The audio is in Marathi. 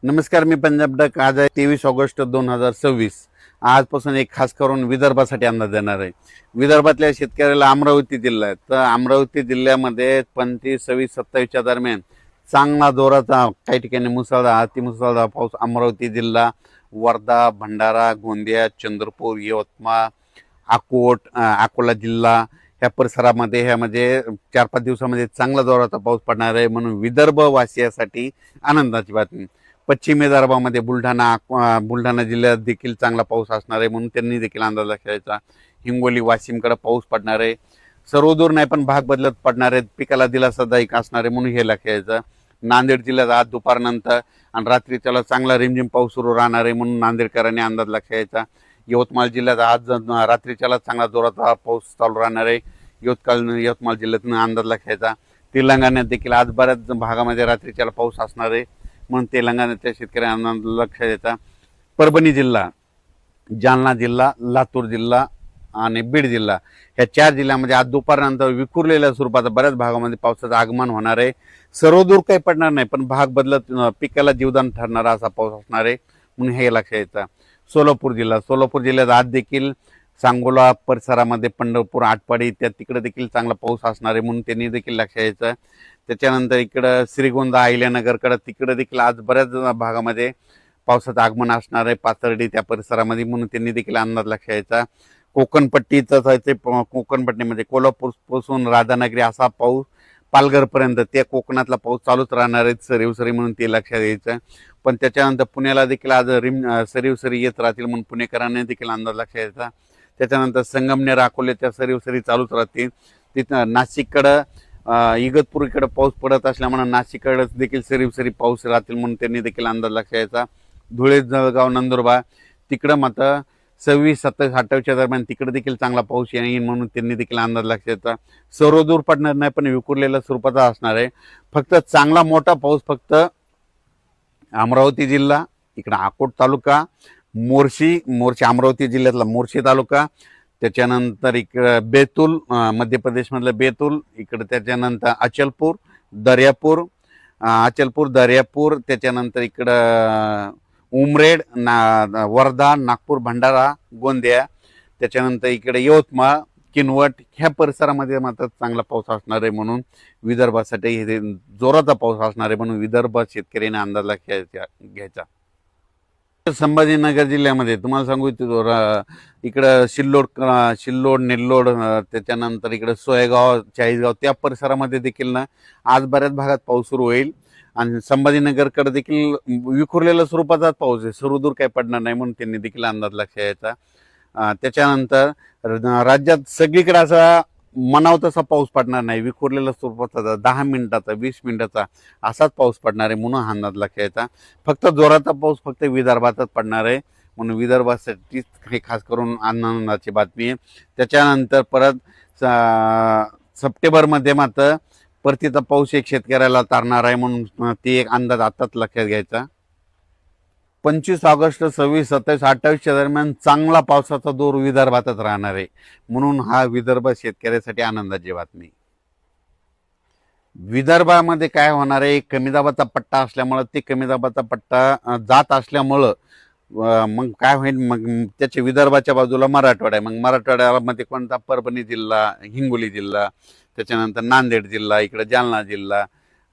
नमस्कार, मी पंजाब डक. आज आहे 23 ऑगस्ट 2026. आजपासून एक खास करून विदर्भासाठी अंदाज देणार आहे. विदर्भातल्या शेतकऱ्याला अमरावती जिल्हा आहे, तर अमरावती जिल्ह्यामध्ये 25, 26, 27च्या दरम्यान चांगला जोराचा, काही ठिकाणी मुसळधार, अतिमुसळधार पाऊस अमरावती जिल्हा, वर्धा, भंडारा, गोंदिया, चंद्रपूर, यवतमाळ, अकोला जिल्हा ह्या परिसरामध्ये ह्यामध्ये 4-5 दिवसामध्ये चांगला जोराचा पाऊस पडणार आहे. म्हणून विदर्भ वासियासाठी आनंदाची बातमी. पश्चिम विदर्भामध्ये बुलढाणा जिल्ह्यात देखील चांगला पाऊस असणार आहे, म्हणून त्यांनी देखील अंदाज लक्षायचा. हिंगोली, वाशिमकडे पाऊस पडणार आहे. सर्वदूर नाही पण भाग बदलत पडणार आहेत. पिकाला दिलासादायक असणार आहे, म्हणून हे लक्षायचं. नांदेड जिल्ह्यात आज दुपारनंतर आणि रात्रीच्याला चांगला रिमझिम पाऊस सुरू राहणार आहे, म्हणून नांदेडकरांनी अंदाज लक्षायचा. यवतमाळ जिल्ह्यात आज रात्रीच्याला चांगला जोराचा पाऊस चालू राहणार आहे. यवतमाळ जिल्ह्यातून अंदाज लक्षायचा. तेलंगणात देखील आज बऱ्याच भागामध्ये रात्रीच्याला पाऊस असणार आहे, म्हणून तेलंगणाच्या शेतकऱ्यांना लक्ष द्यायचा. परभणी जिल्हा, जालना जिल्हा, लातूर जिल्हा आणि बीड जिल्हा ह्या 4 जिल्ह्यामध्ये आज दुपारनंतर विखुरलेल्या स्वरूपाचा बऱ्याच भागामध्ये पावसाचं आगमन होणार आहे. सर्वदूर काही पडणार नाही, पण भाग बदलत पिकाला जीवदान ठरणारा असा पाऊस असणार आहे, म्हणून हे लक्ष द्यायचं. सोलापूर जिल्ह्यात आज देखील सांगोला परिसरामध्ये पंढरपूर, आटपाडी तिकडे देखील चांगला पाऊस असणार आहे, म्हणून त्यांनी देखील लक्ष द्यायचं. त्याच्यानंतर इकडं श्रीगोंदा, अहिल्यानगरकडे तिकडे देखील आज बऱ्याच भागामध्ये पावसाचं आगमन असणार आहे. पाथर्डी त्या परिसरामध्ये, म्हणून त्यांनी देखील अंदाज लक्ष द्यायचा. कोकणपट्टीमध्ये कोल्हापूरपासून राधानगरी असा पाऊस पालघरपर्यंत त्या कोकणातला पाऊस चालूच राहणार आहे सरीवसरी, म्हणून ते लक्षात द्यायचं. पण त्याच्यानंतर पुण्याला देखील आज सरीवसरी येत राहतील, म्हणून पुणेकरांनी देखील अंदाज लक्ष द्यायचा. त्याच्यानंतर संगमनेर, अकोल्याच्या सरीवसरी चालूच राहतील. तिथं नाशिककडं इगतपूर इकडे पाऊस पडत असल्यामुळे नाशिककडे देखील सरीवसरी पाऊस राहतील, म्हणून त्यांनी देखील अंदाज लक्ष द्यायचा. धुळे, जळगाव, नंदुरबार तिकडं मात्र 26, 27, 28च्या दरम्यान तिकडे देखील चांगला पाऊस येईल, म्हणून त्यांनी देखील अंदाज लक्ष द्यायचा. सर्वदूर पडणार नाही, पण विखुरलेल्या स्वरूपाचा असणार आहे. फक्त चांगला मोठा पाऊस फक्त अमरावती जिल्हा, इकडं अकोट तालुका, मोर्शी अमरावती जिल्ह्यातला मोर्शी तालुका, त्याच्यानंतर इकडं बेतूल, मध्य प्रदेशमधलं बेतूल, इकडं त्याच्यानंतर अचलपूर, दर्यापूर, त्याच्यानंतर इकडं उमरेड, वर्धा, नागपूर, भंडारा, गोंदिया, त्याच्यानंतर इकडे यवतमाळ, किनवट ह्या परिसरामध्ये मात्र चांगला पाऊस असणार आहे, म्हणून विदर्भासाठी हे जोराचा पाऊस असणार आहे, म्हणून विदर्भ शेतकऱ्यांनी अंदाज घ्यायचा. संभाजीनगर जिल्ह्यामध्ये तुम्हाला सांगू इच्छितो, इकडं सिल्लोड, नेल्लोड, त्याच्यानंतर इकडं सोयगाव, चाळीसगाव त्या परिसरामध्ये देखील ना आज बऱ्याच भागात पाऊस सुरू होईल. आणि संभाजीनगरकडे देखील विखुरलेल्या स्वरूपाचा पाऊस आहे, सर्वदूर काही पडणार नाही, म्हणून त्यांनी देखील अंदाज लक्ष द्यायचा. त्याच्यानंतर राज्यात सगळीकडे असा म्हणावं तसा पाऊस पडणार नाही, विखुरलेल्या स्वरूपाचा 10 मिनिटाचा 20 मिनिटाचा असाच पाऊस पडणार आहे, म्हणून अंदाज लक्ष द्यायचा. फक्त जोराचा पाऊस फक्त विदर्भातच पडणार आहे, म्हणून विदर्भासाठीच हे खास करून आनंदाची बातमी आहे. त्याच्यानंतर परत सप्टेंबरमध्ये मात्र परतीचा पाऊस एक शेतकऱ्याला तारणार आहे, म्हणून ते एक अंदाज आताच लक्षात घ्यायचा. 25 ऑगस्ट 26, 27, 28च्या दरम्यान चांगला पावसाचा जोर विदर्भातच राहणार आहे, म्हणून हा विदर्भ शेतकऱ्यासाठी आनंदाची बातमी. विदर्भामध्ये काय होणार आहे, कमी दाबाचा पट्टा असल्यामुळं, ते कमी दाबाचा पट्टा जात असल्यामुळं मग काय होईल, मग त्याच्या विदर्भाच्या बाजूला मराठवाडा आहे. मग मराठवाड्यामध्ये कोणता, परभणी जिल्हा, हिंगोली जिल्हा, त्याच्यानंतर नांदेड जिल्हा, इकडे जालना जिल्हा,